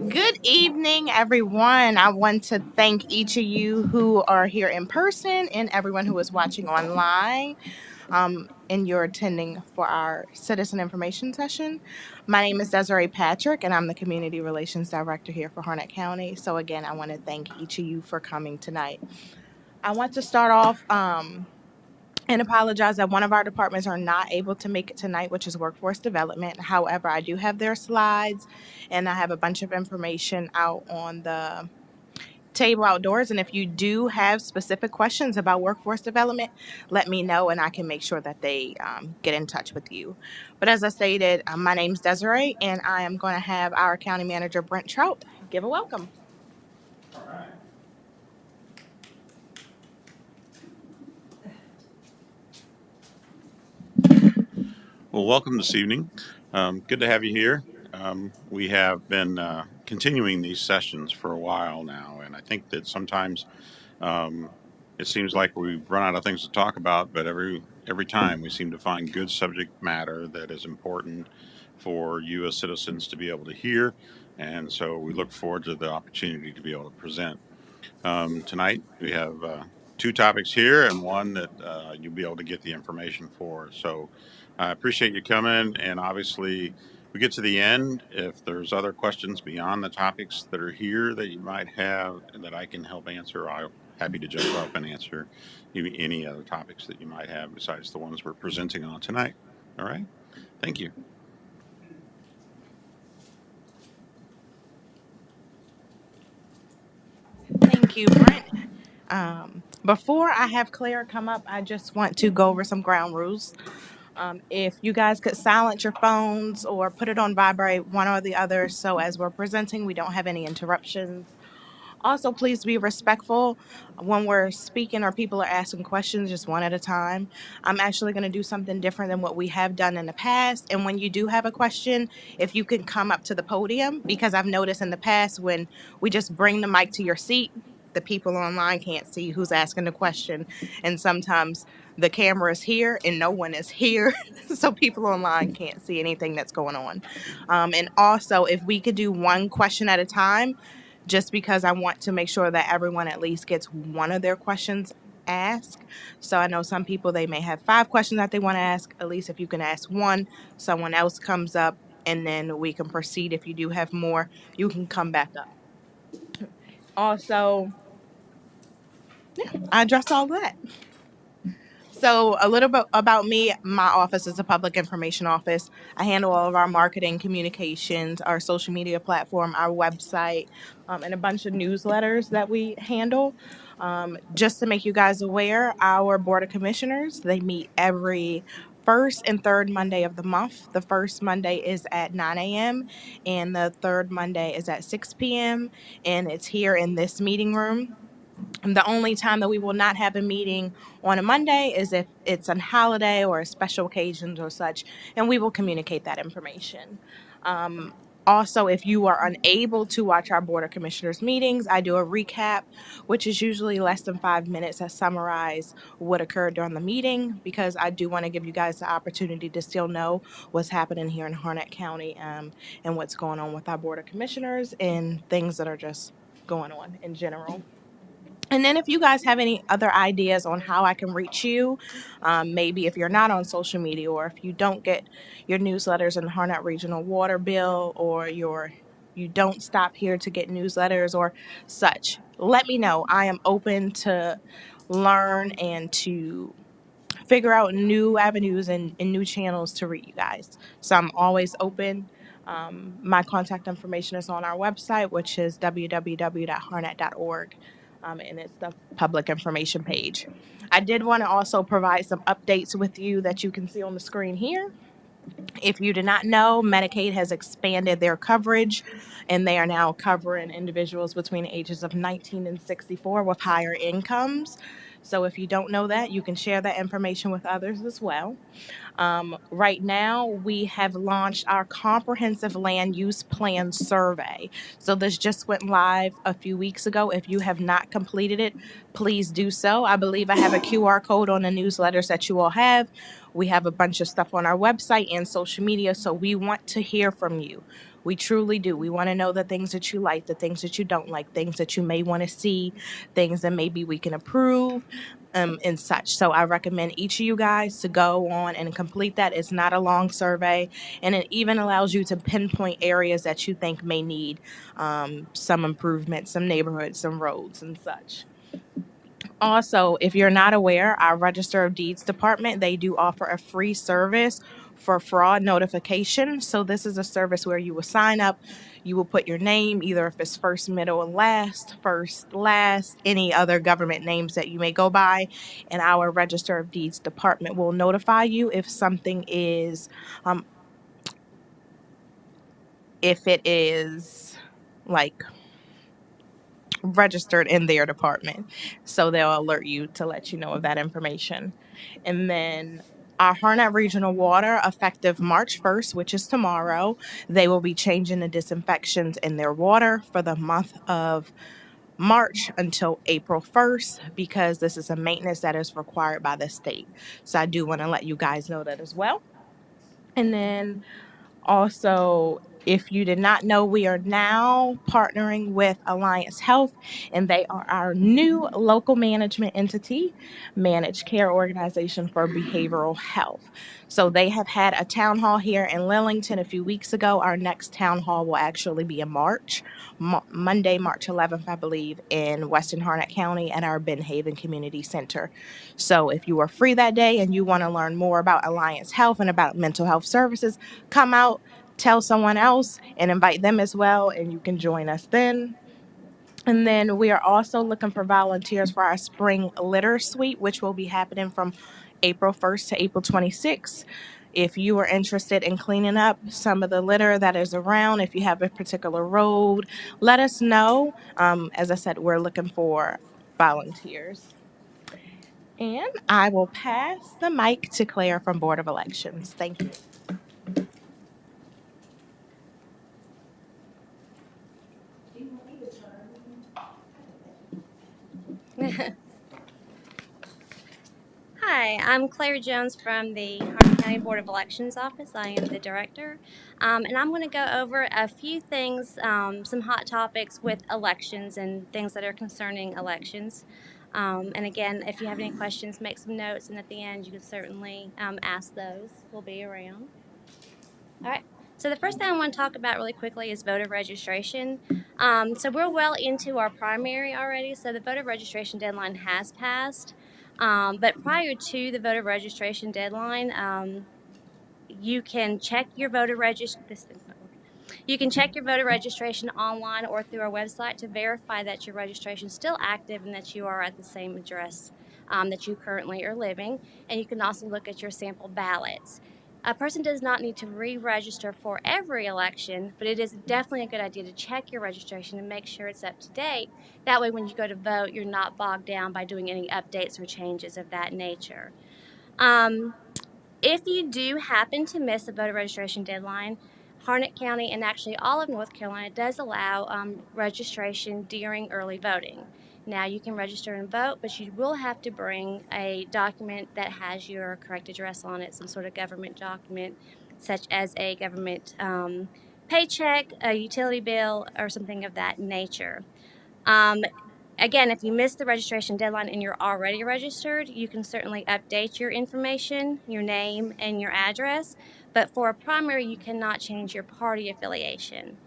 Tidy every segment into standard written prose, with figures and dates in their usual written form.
Good evening, everyone. I want to thank each of you who are here in person and everyone who is watching online and you're attending for our citizen information session. My name is Desiree Patrick, and I'm the Community Relations Director here for Harnett County. So, again, I want to thank each of you for coming tonight. I want to start off and apologize that one of our departments are not able to make it tonight, which is workforce development. However, I do have their slides and I have a bunch of information out on the table outdoors. And if you do have specific questions about workforce development, let me know and I can make sure that they get in touch with you. But as I stated, my name's Desiree and I am going to have our county manager, Brent Trout, give a welcome. Well, welcome this evening. Good to have you here. We have been continuing these sessions for a while now, and I think that sometimes it seems like we've run out of things to talk about, but every time we seem to find good subject matter that is important for you as citizens to be able to hear, and so we look forward to the opportunity to be able to present. Tonight we have two topics here and one that you'll be able to get the information for. So I appreciate you coming, and obviously we get to the end. If there's other questions beyond the topics that are here that you might have that I can help answer, I'm happy to jump up and answer any other topics that you might have besides the ones we're presenting on tonight. All right. Thank you. Thank you, Brent. Before I have Claire come up, I just want to go over some ground rules. If you guys could silence your phones or put it on vibrate, one or the other, so as we're presenting, we don't have any interruptions. Also, please be respectful when we're speaking or people are asking questions, just one at a time. I'm actually going to do something different than what we have done in the past. And when you do have a question, if you can come up to the podium, because I've noticed in the past when we just bring the mic to your seat, the people online can't see who's asking the question. And sometimes the camera is here and no one is here. So people online can't see anything that's going on. And also, if we could do one question at a time, just because I want to make sure that everyone at least gets one of their questions asked. So I know some people, they may have 5 questions that they want to ask. At least if you can ask one, someone else comes up and then we can proceed. If you do have more, you can come back up. Also, I addressed all that. So, a little bit about me. My office is a public information office. I handle all of our marketing, communications, our social media platform, our website, and a bunch of newsletters that we handle. Just to make you guys aware, our Board of Commissioners, they meet every first and third Monday of the month. The first Monday is at 9 a.m., and the third Monday is at 6 p.m., and it's here in this meeting room. The only time that we will not have a meeting on a Monday is if it's a holiday or a special occasions or such, and we will communicate that information. Also, if you are unable to watch our Board of Commissioners meetings, I do a recap, which is usually less than 5 minutes that summarize what occurred during the meeting, because I do want to give you guys the opportunity to still know what's happening here in Harnett County, and what's going on with our Board of Commissioners and things that are just going on in general. And then if you guys have any other ideas on how I can reach you, maybe if you're not on social media or if you don't get your newsletters in the Harnett Regional Water Bill or you don't stop here to get newsletters or such, let me know. I am open to learn and to figure out new avenues and new channels to reach you guys. So I'm always open. My contact information is on our website, which is www.harnett.org, and it's the public information page. I did want to also provide some updates with you that you can see on the screen here. If you did not know, Medicaid has expanded their coverage and they are now covering individuals between the ages of 19 and 64 with higher incomes. So if you don't know that, you can share that information with others as well. Right now, we have launched our comprehensive land use plan survey. So this just went live a few weeks ago. If you have not completed it, please do so. I believe I have a QR code on the newsletters that you all have. We have a bunch of stuff on our website and social media, so we want to hear from you. We truly do. We want to know the things that you like, the things that you don't like, things that you may want to see, things that maybe we can approve, and such. So I recommend each of you guys to go on and complete that. It's not a long survey, and it even allows you to pinpoint areas that you think may need some improvement, some neighborhoods, some roads, and such. Also, if you're not aware, our Register of Deeds department, they do offer a free service for fraud notification. So this is a service where you will sign up, you will put your name, either if it's first, middle, and last, first, last, any other government names that you may go by, and our Register of Deeds department will notify you if something is, um, if it is like registered in their department. So they'll alert you to let you know of that information. And then our Harnett Regional Water, effective March 1st, which is tomorrow, they will be changing the disinfections in their water for the month of March until April 1st because this is a maintenance that is required by the state. So I do want to let you guys know that as well. And then also, if you did not know, we are now partnering with Alliance Health, and they are our new local management entity, managed care organization for behavioral health. So they have had a town hall here in Lillington a few weeks ago. Our next town hall will actually be in March, Monday, March 11th, I believe, in Western Harnett County at our Ben Haven Community Center. So if you are free that day and you want to learn more about Alliance Health and about mental health services, come out, tell someone else, and invite them as well, and you can join us then. And then we are also looking for volunteers for our spring litter sweep, which will be happening from April 1st to April 26th. If you are interested in cleaning up some of the litter that is around, if you have a particular road, let us know. As I said, we're looking for volunteers. And I will pass the mic to Claire from Board of Elections. Thank you. Hi, I'm Claire Jones from the Harnett County Board of Elections office. I am the director, and I'm going to go over a few things, some hot topics with elections and things that are concerning elections. And again, if you have any questions, make some notes, and at the end, you can certainly ask those. We'll be around. All right. So the first thing I want to talk about really quickly is voter registration. So we're well into our primary already. So the voter registration deadline has passed. But prior to the voter registration deadline, you can check your voter registration. You can check your voter registration online or through our website to verify that your registration is still active and that you are at the same address that you currently are living. And you can also look at your sample ballots. A person does not need to re-register for every election, but it is definitely a good idea to check your registration and make sure it's up to date. That way, when you go to vote, you're not bogged down by doing any updates or changes of that nature. If you do happen to miss a voter registration deadline, Harnett County and actually all of North Carolina does allow registration during early voting. Now you can register and vote, but you will have to bring a document that has your correct address on it, some sort of government document, such as a government paycheck, a utility bill, or something of that nature. Again, if you missed the registration deadline and you're already registered, you can certainly update your information, your name, and your address. But for a primary, you cannot change your party affiliation.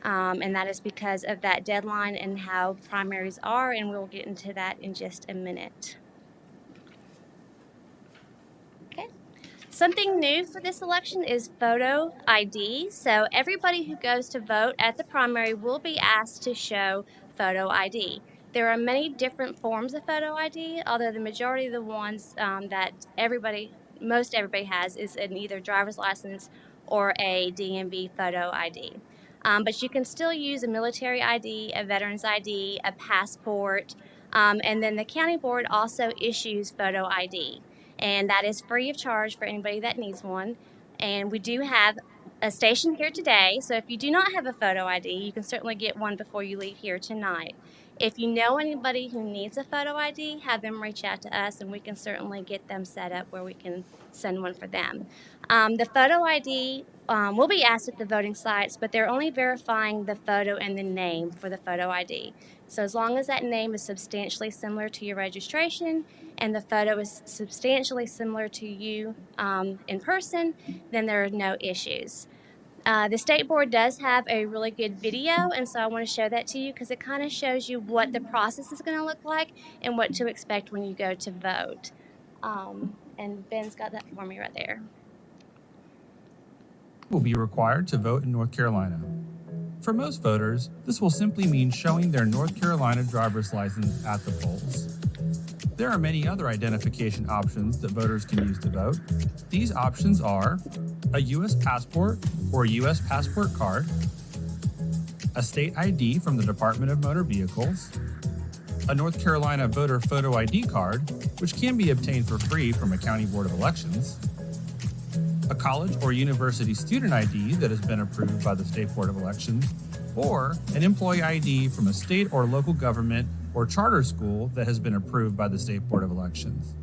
And that is because of that deadline and how primaries are, and we'll get into that in just a minute. Okay. Something new for this election is photo ID. So everybody who goes to vote at the primary will be asked to show photo ID. There are many different forms of photo ID, although the majority of the ones that most everybody has is an either driver's license or a DMV photo ID. But you can still use a military ID, a veteran's ID, a passport, and then the county board also issues photo ID, and that is free of charge for anybody that needs one. And we do have station here today. So if you do not have a photo ID, you can certainly get one before you leave here tonight. If you know anybody who needs a photo ID, have them reach out to us and we can certainly get them set up where we can send one for them. The photo ID will be asked at the voting sites, but they're only verifying the photo and the name for the photo ID. So as long as that name is substantially similar to your registration and the photo is substantially similar to you in person, then there are no issues. The state board does have a really good video, and so I want to show that to you because it kind of shows you what the process is going to look like and what to expect when you go to vote. And Ben's got that for me right there. Will be required to vote in North Carolina. For most voters, this will simply mean showing their North Carolina driver's license at the polls. There are many other identification options that voters can use to vote. These options are a U.S. passport or U.S. passport card, a state ID from the Department of Motor Vehicles, a North Carolina voter photo ID card, which can be obtained for free from a county board of elections, a college or university student ID that has been approved by the State Board of Elections, or an employee ID from a state or local government or charter school that has been approved by the State Board of Elections.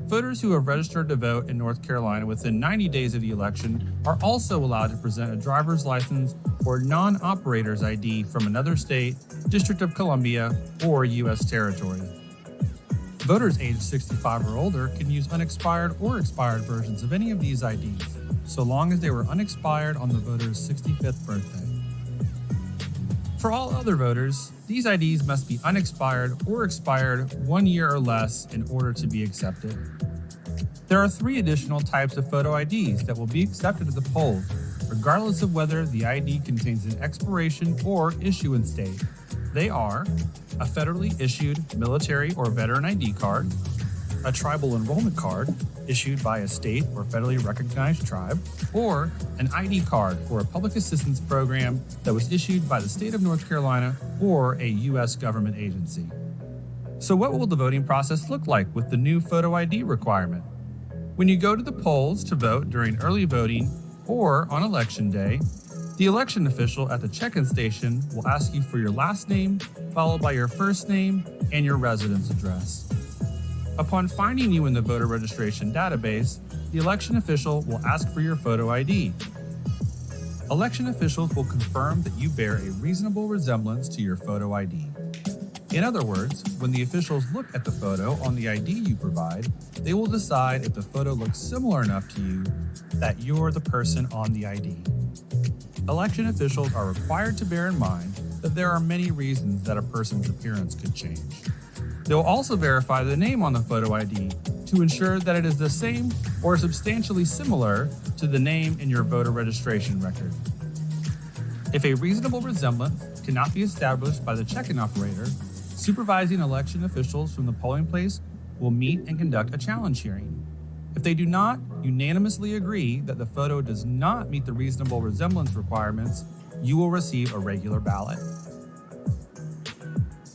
Voters who have registered to vote in North Carolina within 90 days of the election are also allowed to present a driver's license or non-operator's ID from another state, District of Columbia, or U.S. territory. Voters aged 65 or older can use unexpired or expired versions of any of these IDs, so long as they were unexpired on the voter's 65th birthday. For all other voters, these IDs must be unexpired or expired 1 year or less in order to be accepted. There are 3 additional types of photo IDs that will be accepted at the polls, regardless of whether the ID contains an expiration or issuance date. They are a federally issued military or veteran ID card, a tribal enrollment card issued by a state or federally recognized tribe, or an ID card for a public assistance program that was issued by the state of North Carolina or a U.S. government agency. So what will the voting process look like with the new photo ID requirement? When you go to the polls to vote during early voting or on election day, the election official at the check-in station will ask you for your last name, followed by your first name and your residence address. Upon finding you in the voter registration database, the election official will ask for your photo ID. Election officials will confirm that you bear a reasonable resemblance to your photo ID. In other words, when the officials look at the photo on the ID you provide, they will decide if the photo looks similar enough to you that you're the person on the ID. Election officials are required to bear in mind that there are many reasons that a person's appearance could change. They will also verify the name on the photo ID to ensure that it is the same or substantially similar to the name in your voter registration record. If a reasonable resemblance cannot be established by the check-in operator, supervising election officials from the polling place will meet and conduct a challenge hearing. If they do not unanimously agree that the photo does not meet the reasonable resemblance requirements, you will receive a regular ballot.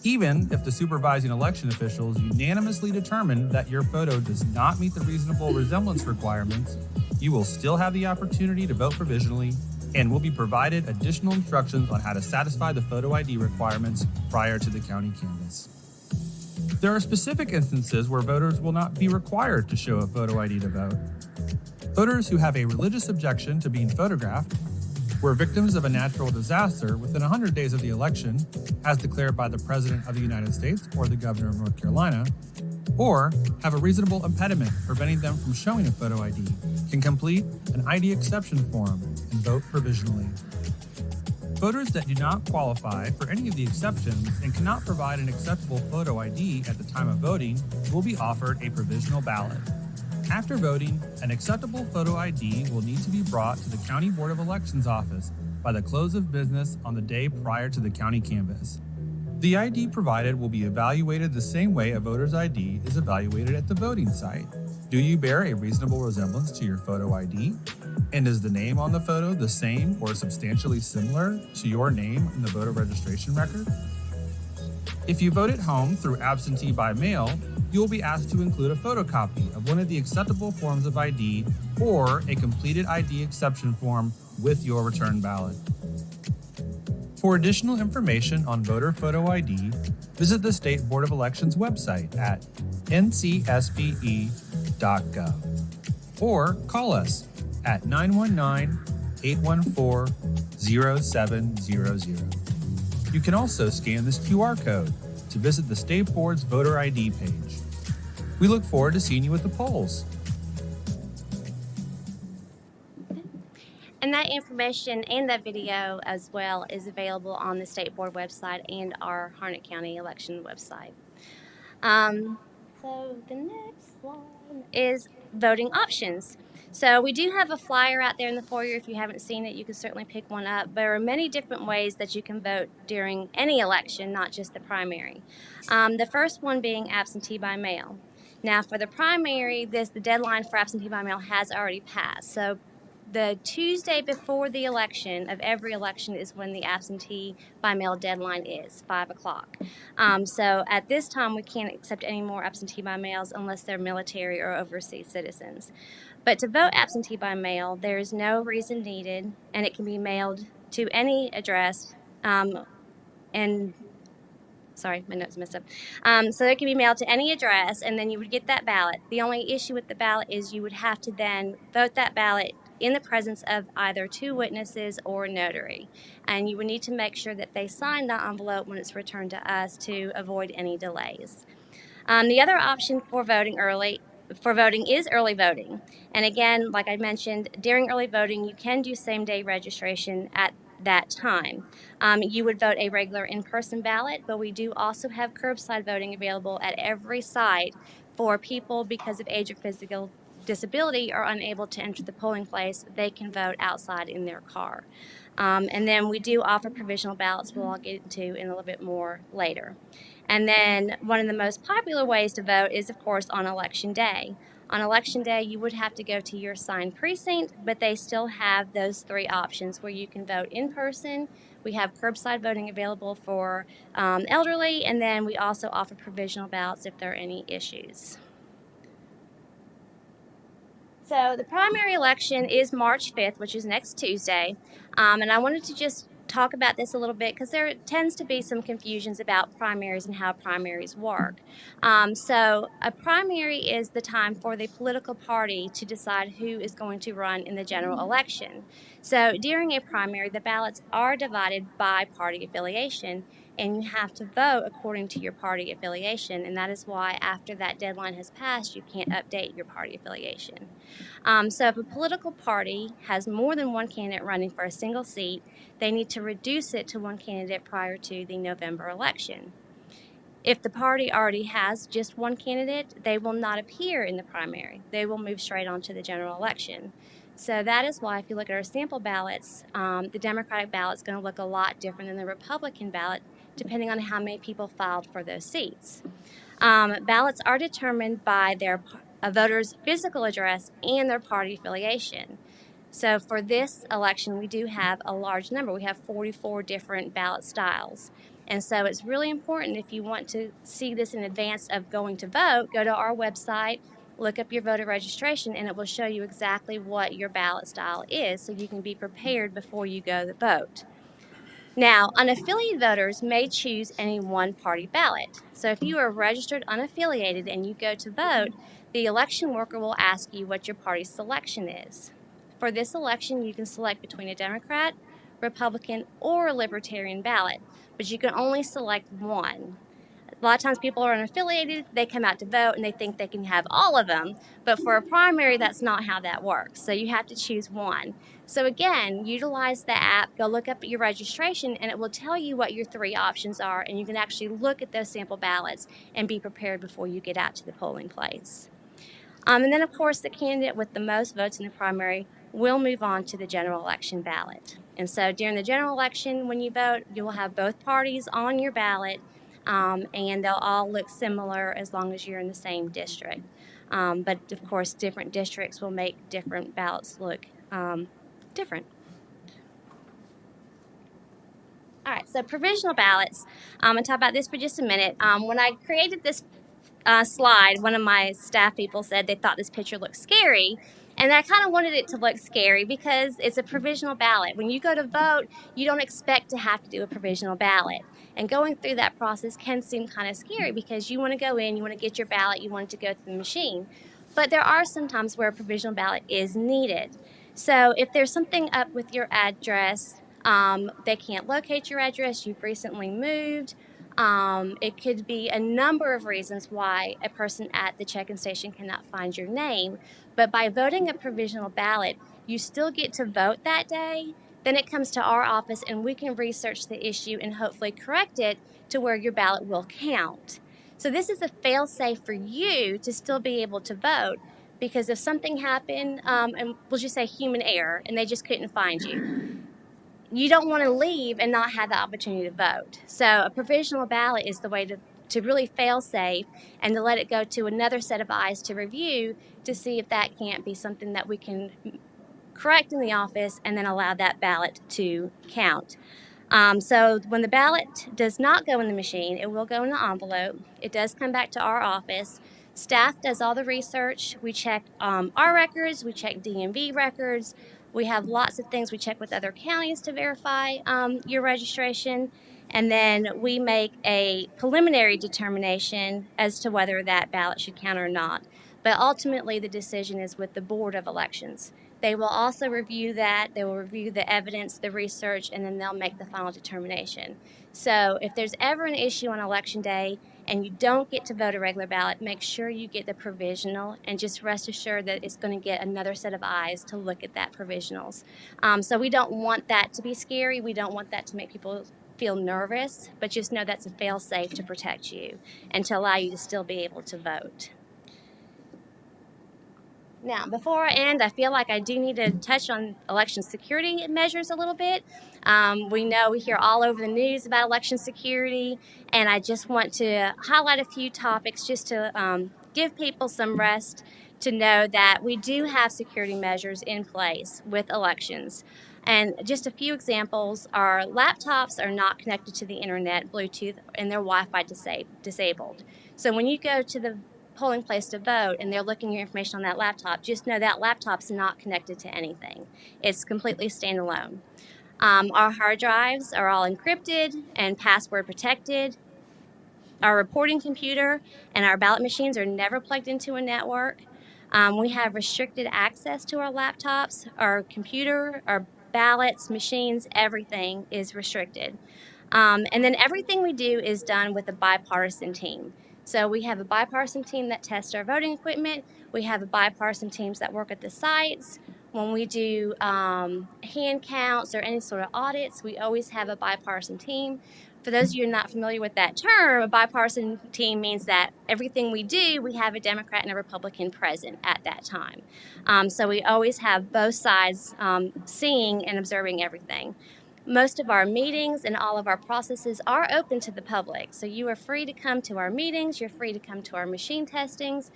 Even if the supervising election officials unanimously determine that your photo does not meet the reasonable resemblance requirements, you will still have the opportunity to vote provisionally and will be provided additional instructions on how to satisfy the photo ID requirements prior to the county canvass. There are specific instances where voters will not be required to show a photo ID to vote. Voters who have a religious objection to being photographed, were victims of a natural disaster within 100 days of the election, as declared by the President of the United States or the Governor of North Carolina, or have a reasonable impediment preventing them from showing a photo ID, can complete an ID exception form and vote provisionally. Voters that do not qualify for any of the exceptions and cannot provide an acceptable photo ID at the time of voting will be offered a provisional ballot. After voting, an acceptable photo ID will need to be brought to the County Board of Elections office by the close of business on the day prior to the county canvass. The ID provided will be evaluated the same way a voter's ID is evaluated at the voting site. Do you bear a reasonable resemblance to your photo ID? And is the name on the photo the same or substantially similar to your name in the voter registration record? If you vote at home through absentee by mail, you will be asked to include a photocopy of one of the acceptable forms of ID or a completed ID exception form with your return ballot. For additional information on voter photo ID, visit the State Board of Elections website at ncsbe.gov or call us at 919-814-0700. You can also scan this QR code to visit the State Board's voter ID page. We look forward to seeing you at the polls. And that information and that video as well is available on the State Board website and our Harnett County election website. So the next slide is voting options. So we do have a flyer out there in the foyer. If you haven't seen it, you can certainly pick one up. There are many different ways that you can vote during any election, not just the primary. The first one being absentee by mail. Now for the primary, the deadline for absentee by mail has already passed. So the Tuesday before the election of every election is when the absentee by mail deadline is, 5 o'clock. So at this time, we can't accept any more absentee by mails unless they're military or overseas citizens. But to vote absentee by mail, there is no reason needed, and it can be mailed to any address. Sorry, my notes messed up. So it can be mailed to any address, and then you would get that ballot. The only issue with the ballot is you would have to then vote that ballot in the presence of either 2 witnesses or a notary. And you would need to make sure that they sign the envelope when it's returned to us to avoid any delays. The other option for voting is early voting. And again, like I mentioned, during early voting, you can do same-day registration at that time. You would vote a regular in-person ballot, but we do also have curbside voting available at every site for people because of age or physical disability are unable to enter the polling place. They can vote outside in their car. And then we do offer provisional ballots, we'll all get into in a little bit more later. And then one of the most popular ways to vote is, of course, on Election Day. On Election Day, you would have to go to your assigned precinct, but they still have those 3 options where you can vote in person. We have curbside voting available for elderly, and then we also offer provisional ballots if there are any issues. So the primary election is March 5th, which is next Tuesday, and I wanted to just talk about this a little bit because there tends to be some confusions about primaries and how primaries work. So a primary is the time for the political party to decide who is going to run in the general election. So during a primary, the ballots are divided by party affiliation, and you have to vote according to your party affiliation, and that is why after that deadline has passed, you can't update your party affiliation. So if a political party has more than one candidate running for a single seat, they need to reduce it to one candidate prior to the November election. If the party already has just one candidate, they will not appear in the primary. They will move straight on to the general election. So that is why if you look at our sample ballots, the Democratic ballot is going to look a lot different than the Republican ballot, depending on how many people filed for those seats. Ballots are determined by a voter's physical address and their party affiliation. So for this election, we do have a large number. We have 44 different ballot styles. And so it's really important, if you want to see this in advance of going to vote, go to our website, look up your voter registration, and it will show you exactly what your ballot style is so you can be prepared before you go to vote. Now, unaffiliated voters may choose any one party ballot. So if you are registered unaffiliated and you go to vote, the election worker will ask you what your party selection is. For this election, you can select between a Democrat, Republican, or a Libertarian ballot, but you can only select one. A lot of times people are unaffiliated, they come out to vote and they think they can have all of them, but for a primary, that's not how that works. So you have to choose one. So again, utilize the app, go look up your registration, and it will tell you what your 3 options are, and you can actually look at those sample ballots and be prepared before you get out to the polling place. And then, of course, the candidate with the most votes in the primary will move on to the general election ballot. And so during the general election, when you vote, you will have both parties on your ballot, and they'll all look similar as long as you're in the same district. But, of course, different districts will make different ballots look different. All right, so provisional ballots. I'm going to talk about this for just a minute. When I created this slide, one of my staff people said they thought this picture looked scary. And I kind of wanted it to look scary because it's a provisional ballot. When you go to vote, you don't expect to have to do a provisional ballot. And going through that process can seem kind of scary because you want to go in, you want to get your ballot, you want it to go to the machine. But there are some times where a provisional ballot is needed. So if there's something up with your address, they can't locate your address, you've recently moved, it could be a number of reasons why a person at the check-in station cannot find your name. But by voting a provisional ballot, you still get to vote that day. Then it comes to our office and we can research the issue and hopefully correct it to where your ballot will count. So this is a fail-safe for you to still be able to vote, because if something happened, and we'll just say human error, and they just couldn't find you, you don't want to leave and not have the opportunity to vote. So a provisional ballot is the way to really fail safe and to let it go to another set of eyes to review to see if that can't be something that we can correct in the office and then allow that ballot to count. So when the ballot does not go in the machine, it will go in the envelope. It does come back to our office. Staff does all the research. We check our records. We check DMV records. We have lots of things. We check with other counties to verify your registration. And then we make a preliminary determination as to whether that ballot should count or not. But ultimately, the decision is with the Board of Elections. They will also review that. They will review the evidence, the research, and then they'll make the final determination. So if there's ever an issue on election day and you don't get to vote a regular ballot, make sure you get the provisional and just rest assured that it's going to get another set of eyes to look at that provisionals. So we don't want that to be scary. We don't want that to make people feel nervous, but just know that's a fail-safe to protect you and to allow you to still be able to vote. Now, before I end, I feel like I do need to touch on election security measures a little bit. We know we hear all over the news about election security, and I just want to highlight a few topics just to give people some rest to know that we do have security measures in place with elections. And just a few examples are laptops are not connected to the internet, Bluetooth, and they're Wi-Fi disabled. So when you go to the polling place to vote and they're looking your information on that laptop, just know that laptop's not connected to anything. It's completely standalone. Our hard drives are all encrypted and password protected. Our reporting computer and our ballot machines are never plugged into a network. We have restricted access to our laptops, our computer, our ballots, machines, everything is restricted. And then everything we do is done with a bipartisan team. So we have a bipartisan team that tests our voting equipment. We have a bipartisan teams that work at the sites. When we do hand counts or any sort of audits, we always have a bipartisan team. For those of you not familiar with that term, a bipartisan team means that everything we do, we have a Democrat and a Republican present at that time. So we always have both sides seeing and observing everything. Most of our meetings and all of our processes are open to the public. So you are free to come to our meetings. You're free to come to our machine testings.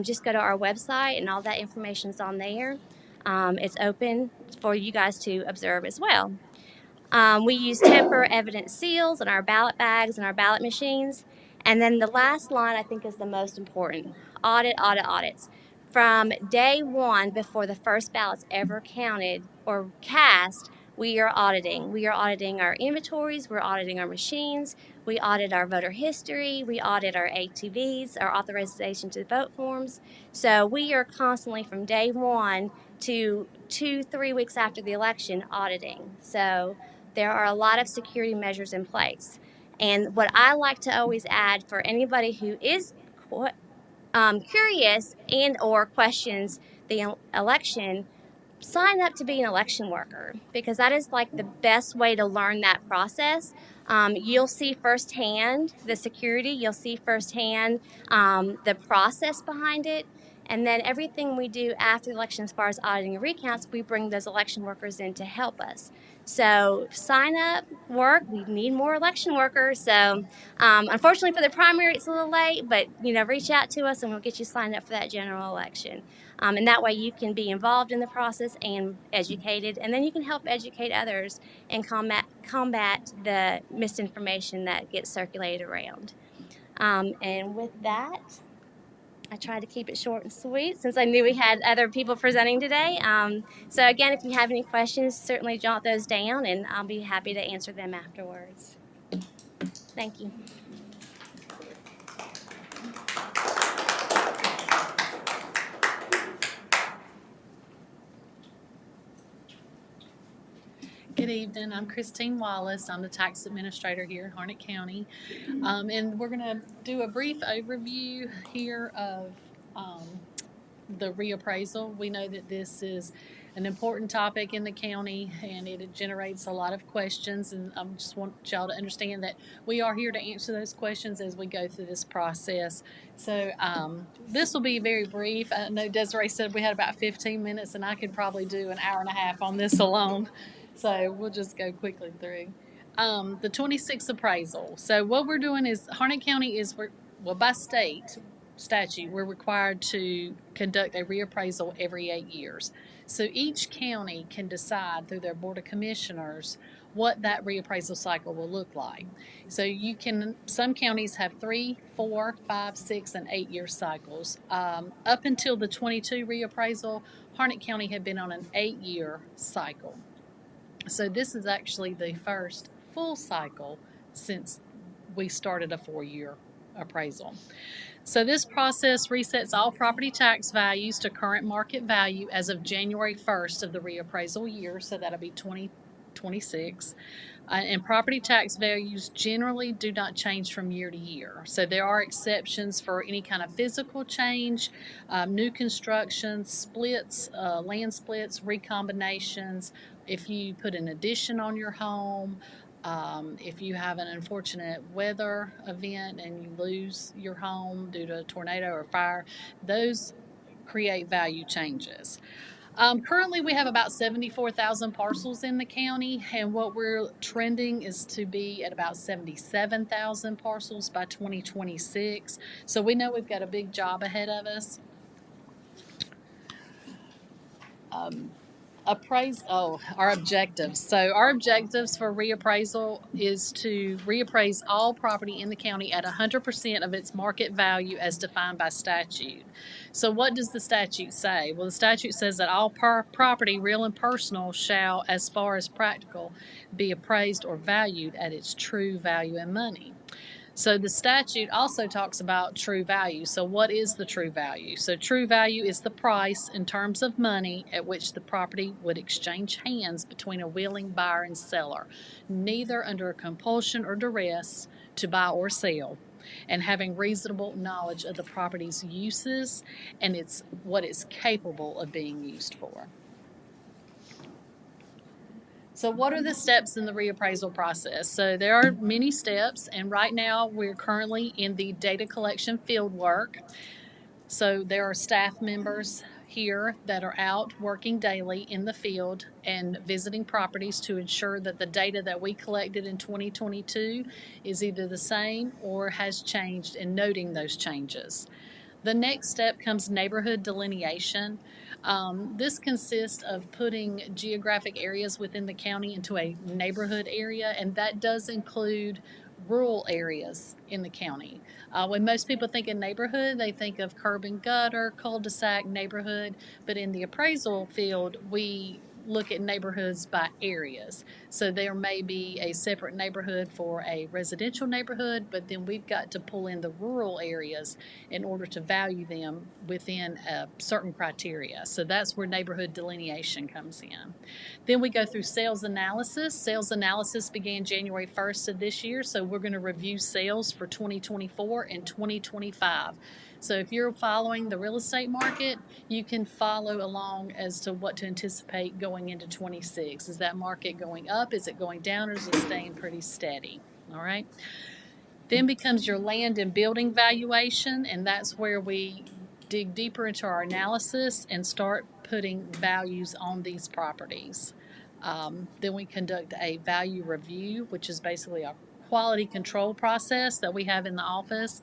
Just go to our website and all that information is on there. It's open for you guys to observe as well. We use tamper evidence seals in our ballot bags and our ballot machines. And then the last line I think is the most important. Audits. From day one, before the first ballot's ever counted or cast, we are auditing. We are auditing our inventories. We're auditing our machines. We audit our voter history. We audit our ATVs, our authorization to vote forms. So we are constantly from day one to 2-3 weeks after the election auditing. So there are a lot of security measures in place. And what I like to always add for anybody who is curious and or questions the election, sign up to be an election worker, because that is like the best way to learn that process. You'll see firsthand the security, you'll see firsthand the process behind it, and then everything we do after the election as far as auditing and recounts, we bring those election workers in to help us. So sign up, work. We need more election workers. So unfortunately for the primary, it's a little late, but reach out to us and we'll get you signed up for that general election. And that way you can be involved in the process and educated, and then you can help educate others and combat combat the misinformation that gets circulated around. And with that, I tried to keep it short and sweet since I knew we had other people presenting today. So again, if you have any questions, certainly jot those down and I'll be happy to answer them afterwards. Thank you. Good evening. I'm Christine Wallace. I'm the tax administrator here in Harnett County. And we're going to do a brief overview here of the reappraisal. We know that this is an important topic in the county and it generates a lot of questions. And I just want y'all to understand that we are here to answer those questions as we go through this process. So this will be very brief. I know Desiree said we had about 15 minutes and I could probably do an hour and a half on this alone. So we'll just go quickly through. The 26th appraisal. So what we're doing is Harnett County is, well, by state statute, we're required to conduct a reappraisal every 8 years. So each county can decide through their Board of Commissioners what that reappraisal cycle will look like. So you can, some counties have 3, 4, 5, 6, and 8 year cycles. Up until the 22 reappraisal, Harnett County had been on an 8-year cycle. So this is actually the first full cycle since we started a 4-year appraisal. So this process resets all property tax values to current market value as of January 1st of the reappraisal year, so that'll be 2026. And property tax values generally do not change from year to year. So there are exceptions for any kind of physical change, new construction, splits, land splits, recombinations, if you put an addition on your home, if you have an unfortunate weather event and you lose your home due to a tornado or fire, those create value changes. Currently, we have about 74,000 parcels in the county, and what we're trending is to be at about 77,000 parcels by 2026. So we know we've got a big job ahead of us. Our objectives. So our objectives for reappraisal is to reappraise all property in the county at 100% of its market value as defined by statute. So what does the statute say? Well, the statute says that all property, real and personal, shall, as far as practical, be appraised or valued at its true value in money. So the statute also talks about true value. So what is the true value? So true value is the price in terms of money at which the property would exchange hands between a willing buyer and seller, neither under a compulsion or duress to buy or sell, and having reasonable knowledge of the property's uses and what it's capable of being used for. So what are the steps in the reappraisal process? So there are many steps, and right now we're currently in the data collection field work. So there are staff members here that are out working daily in the field and visiting properties to ensure that the data that we collected in 2022 is either the same or has changed, and noting those changes. The next step comes neighborhood delineation. This consists of putting geographic areas within the county into a neighborhood area, and that does include rural areas in the county. When most people think of neighborhood, they think of curb and gutter, cul-de-sac neighborhood, but in the appraisal field, we look at neighborhoods by areas. So there may be a separate neighborhood for a residential neighborhood, but then we've got to pull in the rural areas in order to value them within a certain criteria. So that's where neighborhood delineation comes in. Then we go through sales analysis. Sales analysis began January 1st of this year, so we're going to review sales for 2024 and 2025. So if you're following the real estate market, you can follow along as to what to anticipate going into 26. Is that market going up? Is it going down? Or is it staying pretty steady? All right. Then becomes your land and building valuation, and that's where we dig deeper into our analysis and start putting values on these properties. Then we conduct a value review, which is basically a quality control process that we have in the office,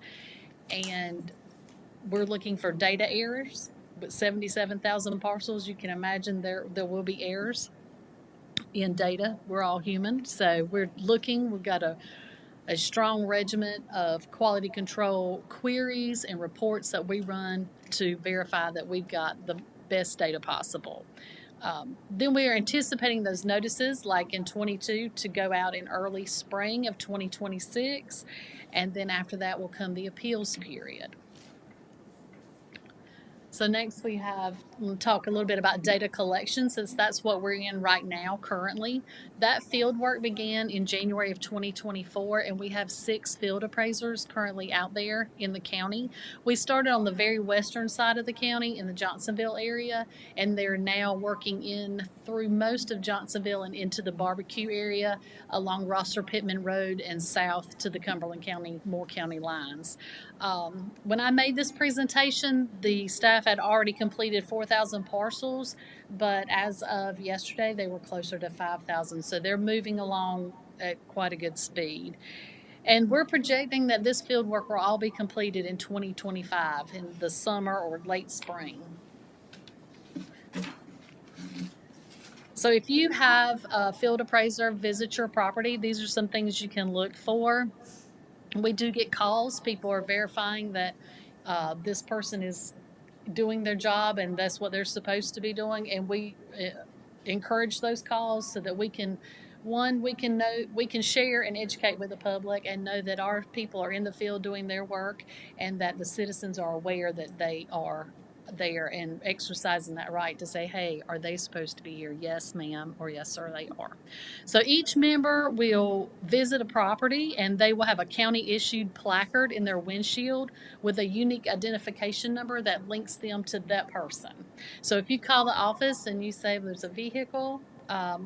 and we're looking for data errors. But 77,000 parcels, you can imagine there will be errors. in data. We're all human, so we're looking. We've got a strong regiment of quality control queries and reports that we run to verify that we've got the best data possible. Then we are anticipating those notices, like in 22, to go out in early spring of 2026, and then after that will come the appeals period. So next we'll talk a little bit about data collection, since that's what we're in right now currently. That field work began in January of 2024, and we have 6 field appraisers currently out there in the county. We started on the very western side of the county in the Johnsonville area, and they're now working in through most of Johnsonville and into the barbecue area along Rosser Pittman Road and south to the Cumberland County, Moore County lines. When I made this presentation, the staff had already completed 4,000 parcels, but as of yesterday, they were closer to 5,000. So they're moving along at quite a good speed. And we're projecting that this field work will all be completed in 2025 in the summer or late spring. So if you have a field appraiser visit your property, these are some things you can look for. We do get calls. People are verifying that this person is doing their job and that's what they're supposed to be doing. And we encourage those calls so that we can share and educate with the public and know that our people are in the field doing their work and that the citizens are aware that they are there and exercising that right to say, hey, are they supposed to be here? Yes, ma'am, or yes, sir, they are. So each member will visit a property and they will have a county issued placard in their windshield with a unique identification number that links them to that person. So if you call the office and you say there's a vehicle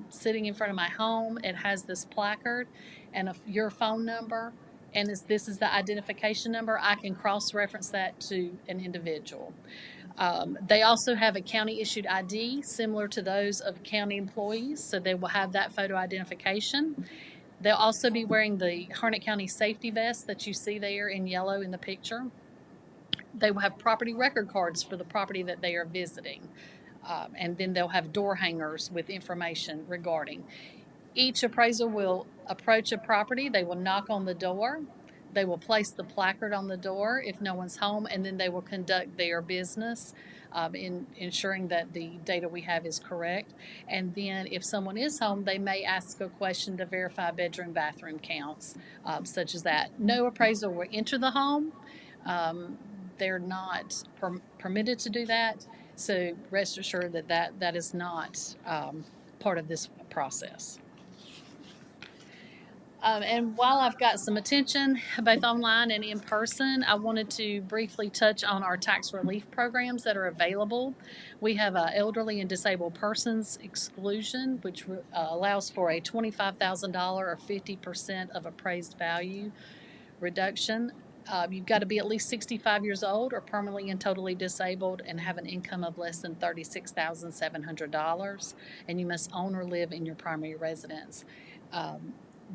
sitting in front of my home, it has this placard and your phone number, and this is the identification number, I can cross-reference that to an individual. They also have a county issued ID similar to those of county employees, so they will have that photo identification. They'll also be wearing the Harnett County safety vest that you see there in yellow in the picture. They will have property record cards for the property that they are visiting. And then they'll have door hangers with information regarding. Each appraiser will approach a property. They will knock on the door. They will place the placard on the door if no one's home, and then they will conduct their business in ensuring that the data we have is correct. And then if someone is home, they may ask a question to verify bedroom, bathroom counts, such as that. No appraiser will enter the home. They're not permitted to do that. So rest assured that is not part of this process. And while I've got some attention, both online and in person, I wanted to briefly touch on our tax relief programs that are available. We have an elderly and disabled persons exclusion, which allows for a $25,000 or 50% of appraised value reduction. You've got to be at least 65 years old or permanently and totally disabled and have an income of less than $36,700, and you must own or live in your primary residence.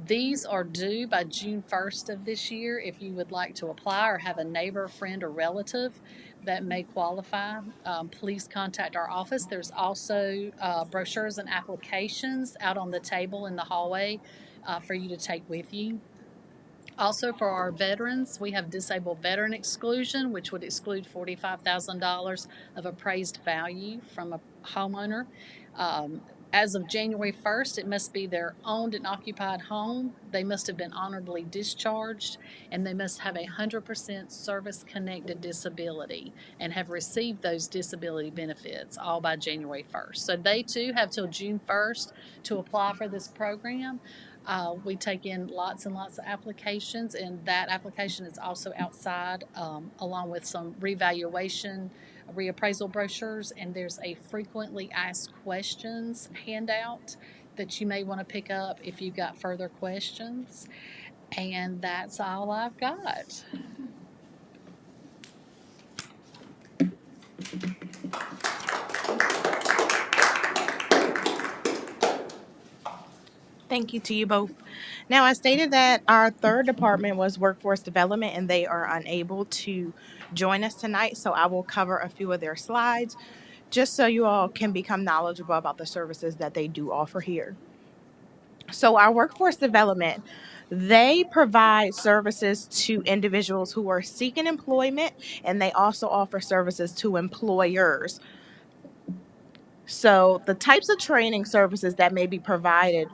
These are due by June 1st of this year. If you would like to apply or have a neighbor, friend, or relative that may qualify, please contact our office. There's also brochures and applications out on the table in the hallway for you to take with you. Also, for our veterans, we have disabled veteran exclusion, which would exclude $45,000 of appraised value from a homeowner. As of January 1st, it must be their owned and occupied home. They must have been honorably discharged, and they must have 100% service-connected disability and have received those disability benefits all by January 1st. So they too have till June 1st to apply for this program. We take in lots and lots of applications, and that application is also outside along with some revaluation, reappraisal brochures, and there's a frequently asked questions handout that you may want to pick up if you've got further questions. And that's all I've got. Thank you to you both. Now, I stated that our third department was workforce development, and they are unable to join us tonight, so I will cover a few of their slides just so you all can become knowledgeable about the services that they do offer here. So our workforce development, they provide services to individuals who are seeking employment, and they also offer services to employers. So the types of training services that may be provided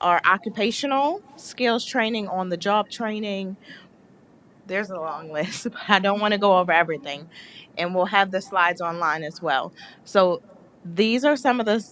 are occupational skills training, on the job training. There's a long list, but I don't want to go over everything. And we'll have the slides online as well. So these are some of the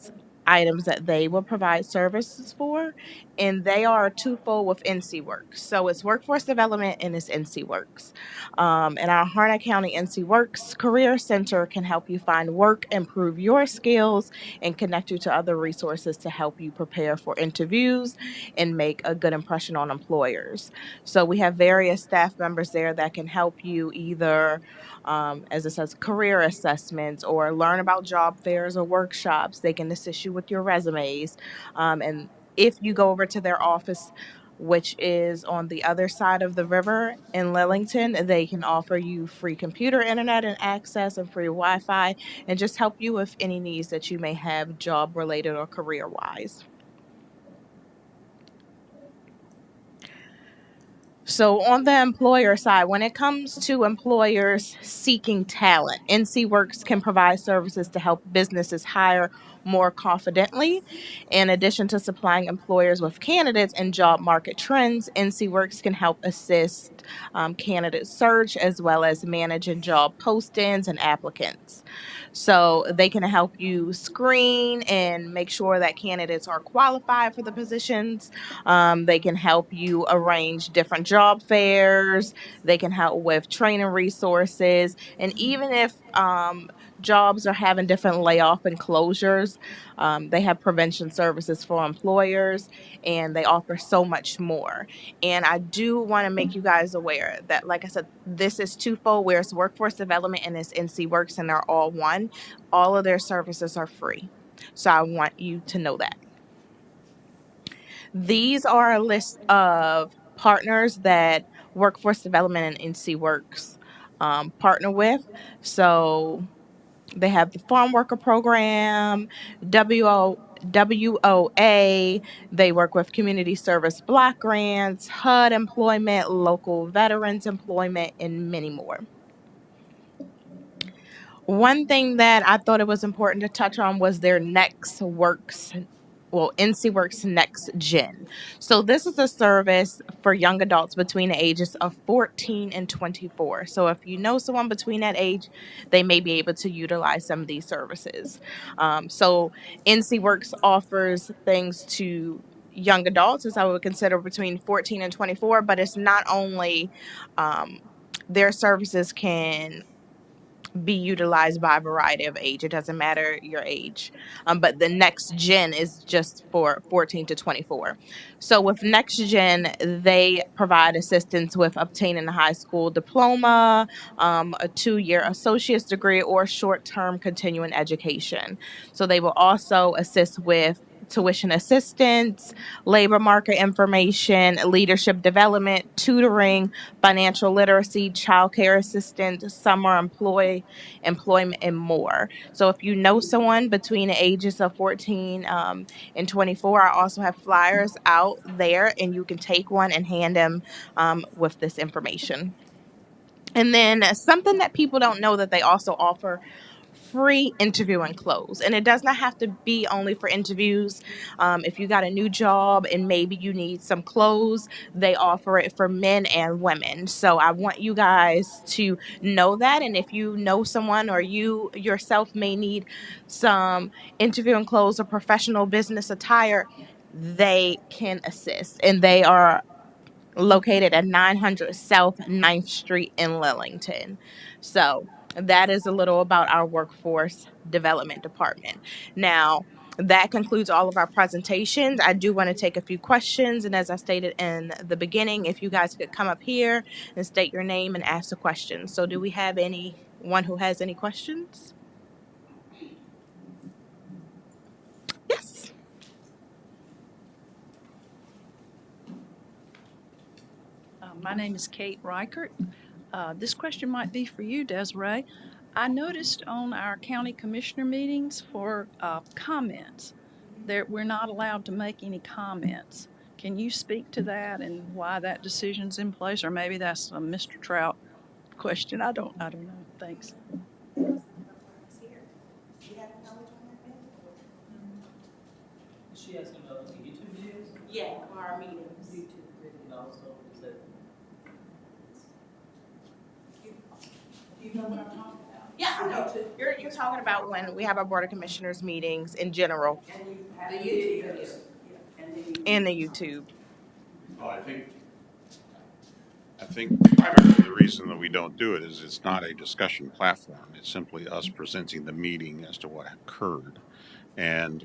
items that they will provide services for, and they are twofold with NC Works. So it's workforce development and it's NC Works. And our Harnett County NC Works Career Center can help you find work, improve your skills, and connect you to other resources to help you prepare for interviews and make a good impression on employers. So we have various staff members there that can help you either, as it says, career assessments or learn about job fairs or workshops. They can assist you with your resumes. And if you go over to their office, which is on the other side of the river in Lillington, they can offer you free computer internet and access and free Wi-Fi, and just help you with any needs that you may have job related or career wise. So, on the employer side, when it comes to employers seeking talent, NC Works can provide services to help businesses hire more confidently. In addition to supplying employers with candidates and job market trends, NC Works can help assist candidate search as well as managing job postings and applicants. So they can help you screen and make sure that candidates are qualified for the positions. They can help you arrange different job fairs. They can help with training resources. And even if jobs are having different layoff and closures, they have prevention services for employers, and they offer so much more. And I do want to make you guys aware that, like I said, this is twofold, where it's workforce development and it's NC Works, and they're all one. All of their services are free. So I want you to know that. These are a list of partners that Workforce Development and NC Works partner with. So they have the Farm Worker Program, WOA. They work with Community Service Block Grants, HUD Employment, Local Veterans Employment, and many more. One thing that I thought it was important to touch on was their NC Works Next Gen. So this is a service for young adults between the ages of 14 and 24. So if you know someone between that age, they may be able to utilize some of these services. So NC Works offers things to young adults, as I would consider between 14 and 24, but it's not only their services can be utilized by a variety of age. It doesn't matter your age. But the Next Gen is just for 14 to 24. So with Next Gen, they provide assistance with obtaining a high school diploma, a 2-year associate's degree, or short-term continuing education. So they will also assist with tuition assistance, labor market information, leadership development, tutoring, financial literacy, childcare assistance, summer employment, and more. So if you know someone between the ages of 14 and 24, I also have flyers out there, and you can take one and hand them with this information. And then something that people don't know, that they also offer free interview and close. And it does not have to be only for interviews. If you got a new job and maybe you need some clothes, they offer it for men and women. So I want you guys to know that. And if you know someone, or you yourself may need some interview and clothes or professional business attire, they can assist. And they are located at 900 South 9th Street in Lillington. So that is a little about our workforce development department. Now, that concludes all of our presentations. I do want to take a few questions. And as I stated in the beginning, if you guys could come up here and state your name and ask a question. So do we have anyone who has any questions? Yes. My name is Kate Reichert. This question might be for you, Desiree. I noticed on our county commissioner meetings for comments we're not allowed to make any comments. Can you speak to that and why that decision's in place? Or maybe that's a Mr. Trout question. I don't know. Thanks. Is she asking about the YouTube videos? Yeah, our meetings. YouTube video also, is it? Do you know what I'm talking about? Yeah, I know. You're talking about when we have our Board of Commissioners meetings in general. The YouTube videos. And the YouTube. Well, I think primarily the reason that we don't do it is it's not a discussion platform. It's simply us presenting the meeting as to what occurred. And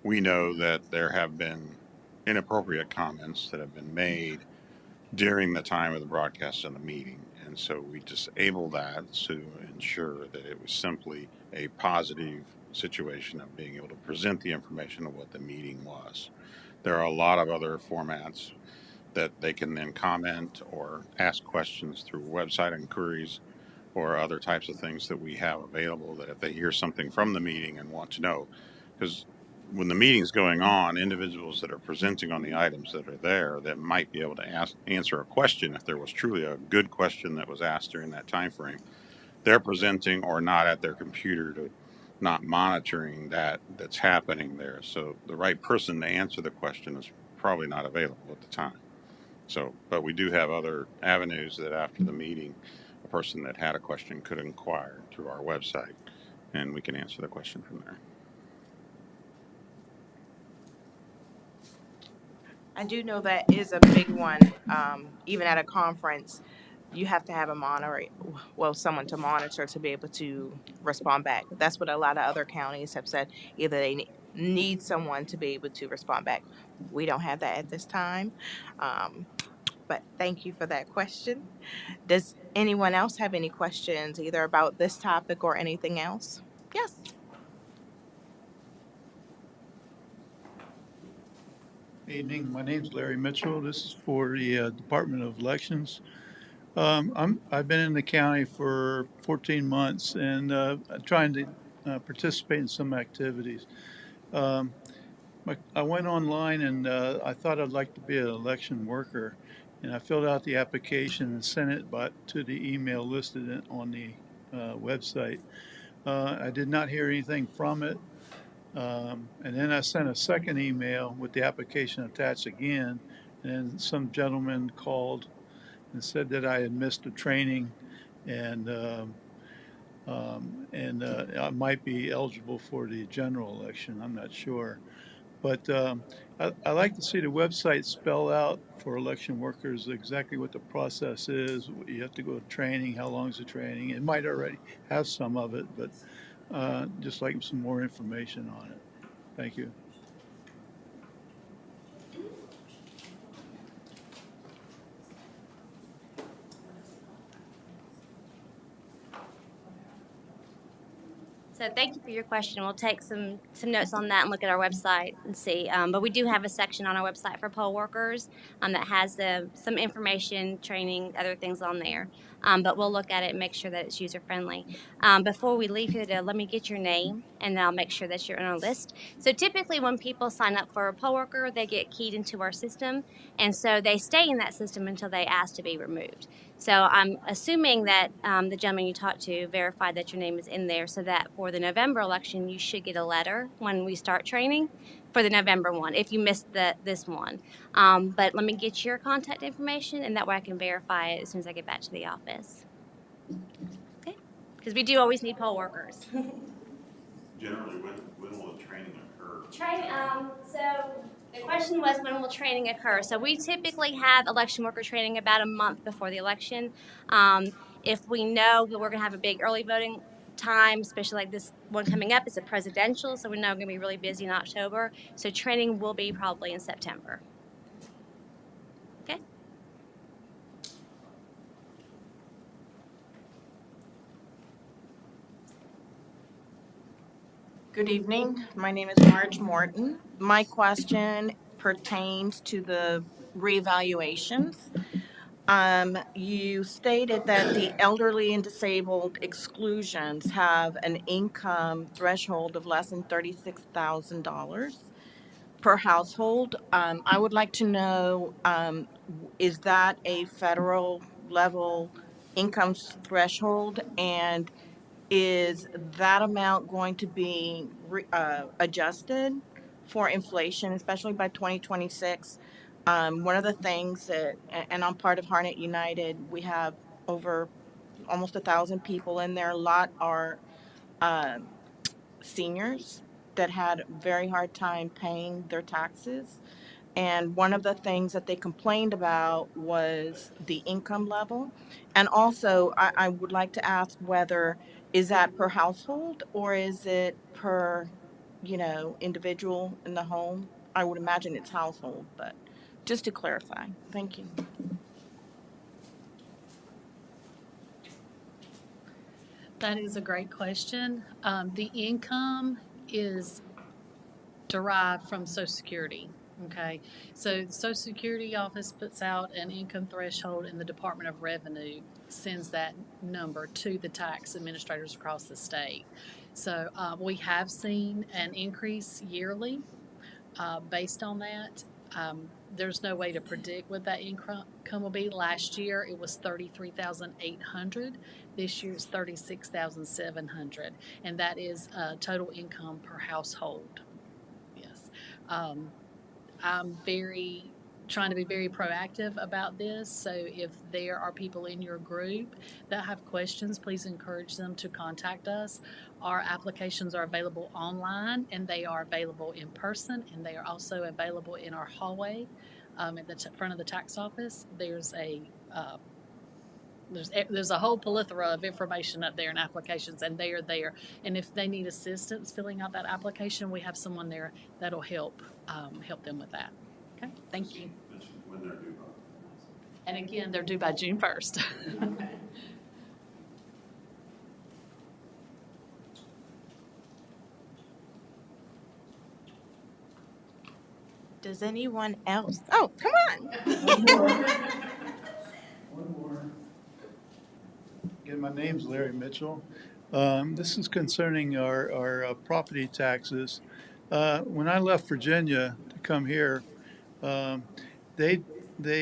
we know that there have been inappropriate comments that have been made during the time of the broadcast of the meeting. And so we disable that to ensure that it was simply a positive situation of being able to present the information of what the meeting was. There are a lot of other formats that they can then comment or ask questions through website inquiries or other types of things that we have available, that if they hear something from the meeting and want to know, because when the meeting's going on, individuals that are presenting on the items that are there that might be able to answer a question, if there was truly a good question that was asked during that time frame, they're presenting or not at their computer to not monitoring that's happening there. So the right person to answer the question is probably not available at the time. So, but we do have other avenues that after the meeting, a person that had a question could inquire through our website, and we can answer the question from there. I do know that is a big one. Even at a conference, you have to have someone to monitor to be able to respond back. That's what a lot of other counties have said. Either they need someone to be able to respond back. We don't have that at this time. But thank you for that question. Does anyone else have any questions either about this topic or anything else? Yes. Evening. My name's Larry Mitchell. This is for the Department of Elections. I've been in the county for 14 months and trying to participate in some activities. I went online and I thought I'd like to be an election worker, and I filled out the application and sent it to the email listed on the website. I did not hear anything from it. And then I sent a second email with the application attached again, and some gentleman called and said that I had missed a training and I might be eligible for the general election. I'm not sure. But I like to see the website spell out for election workers exactly what the process is. You have to go to training, how long is the training? It might already have some of it, but just like some more information on it. Thank you. So thank you for your question. We'll take some notes on that and look at our website and see. But we do have a section on our website for poll workers that has some information, training, other things on there. But we'll look at it and make sure that it's user friendly. Before we leave here, let me get your name, and I'll make sure that you're on our list. So typically when people sign up for a poll worker, they get keyed into our system, and so they stay in that system until they ask to be removed. So I'm assuming that the gentleman you talked to verified that your name is in there, so that for the November election, you should get a letter when we start training for the November one, if you missed this one. But let me get your contact information, and that way I can verify it as soon as I get back to the office. Okay? Because we do always need poll workers. Generally, when will the training occur? So the question was, when will training occur? So we typically have election worker training about a month before the election. If we know that we're going to have a big early voting time, especially like this one coming up, it's a presidential, so we know we're going to be really busy in October. So training will be probably in September. Okay? Good evening. My name is Marge Morton. My question pertains to the reevaluations. You stated that the elderly and disabled exclusions have an income threshold of less than $36,000. per household. I would like to know, is that a federal level income threshold? And is that amount going to be adjusted for inflation, especially by 2026? One of the things that, and I'm part of Harnett United, we have over almost 1,000 people in there. A lot are um, seniors that had a very hard time paying their taxes. And one of the things that they complained about was the income level. And also, I would like to ask whether is that per household or is it per, individual in the home? I would imagine it's household, but just to clarify. Thank you. That is a great question. The income is derived from Social Security. Okay, so the Social Security office puts out an income threshold, and the Department of Revenue sends that number to the tax administrators across the state. So we have seen an increase yearly based on that. There's no way to predict what that income will be. Last year it was $33,800. This year it's $36,700, and that is total income per household. Yes, I'm trying to be very proactive about this. So if there are people in your group that have questions, please encourage them to contact us. Our applications are available online, and they are available in person, and they are also available in our hallway at the front of the tax office. There's a whole plethora of information up there in applications, and they are there. And if they need assistance filling out that application, we have someone there that'll help them with that. Okay, thank you. When they're due by. And again, they're due by June 1st. Does anyone else? Oh, come on. One more. Again, my name's Larry Mitchell. This is concerning our property taxes. When I left Virginia to come here, they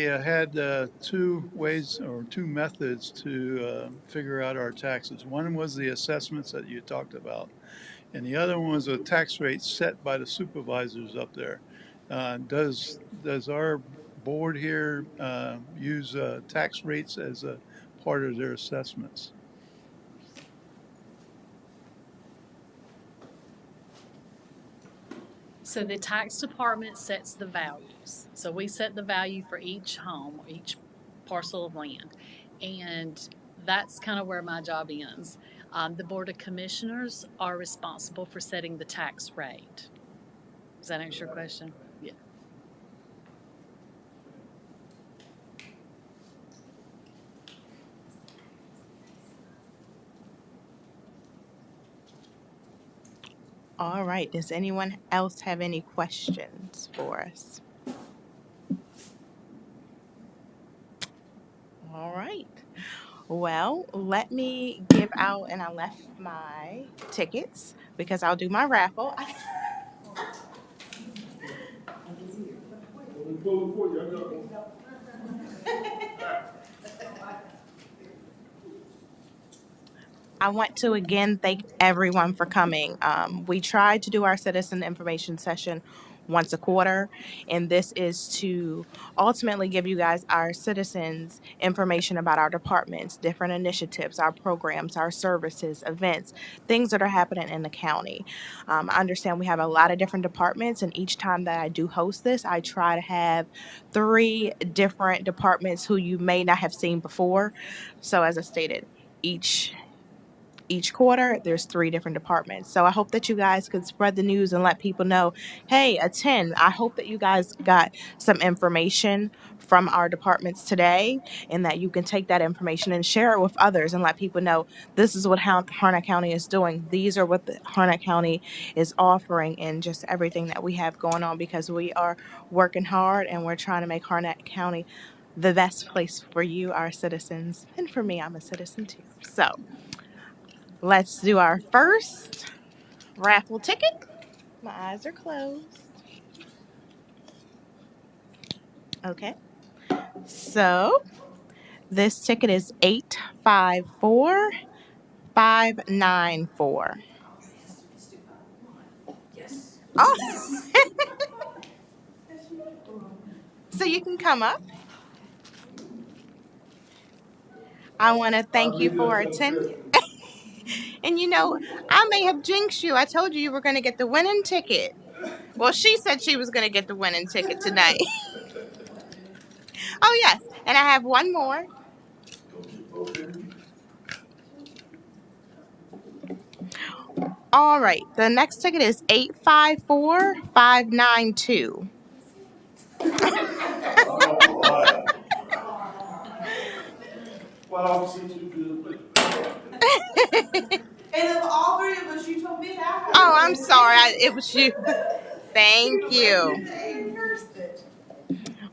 had two ways or two methods to figure out our taxes. One was the assessments that you talked about, and the other one was a tax rate set by the supervisors up there. Does our board here use tax rates as a part of their assessments? So the tax department sets the values. So we set the value for each home, each parcel of land. And that's kind of where my job ends. The Board of Commissioners are responsible for setting the tax rate. Does that answer your question? Yeah. All right. Does anyone else have any questions for us? All right. Well, let me give out, and I left my tickets because I'll do my raffle. I want to again thank everyone for coming. We try to do our citizen information session once a quarter, and this is to ultimately give you guys, our citizens, information about our departments, different initiatives, our programs, our services, events, things that are happening in the county. I understand we have a lot of different departments, and each time that I do host this, I try to have 3 different departments who you may not have seen before. So as I stated, each quarter there's 3 different departments. So I hope that you guys could spread the news and let people know, hey, attend. I hope that you guys got some information from our departments today, and that you can take that information and share it with others and let people know this is what Harnett County is doing. These are what the Harnett County is offering, and just everything that we have going on, because we are working hard and we're trying to make Harnett County the best place for you, our citizens, and for me, I'm a citizen too. So let's do our first raffle ticket. My eyes are closed. Okay. So this ticket is 854594. Oh, so you can come up. I want to thank you for attending. And I may have jinxed you. I told you were going to get the winning ticket. Well, she said she was going to get the winning ticket tonight. Oh, yes. And I have one more. All right. The next ticket is 854592. And of all three of us, you told me that. Oh, I'm sorry. It was you. Thank you.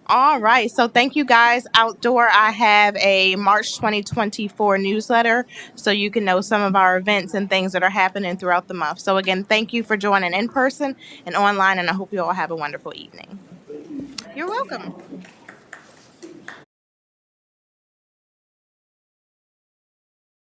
All right. So thank you guys. Outdoor, I have a March 2024 newsletter so you can know some of our events and things that are happening throughout the month. So again, thank you for joining in person and online, and I hope you all have a wonderful evening. You're welcome.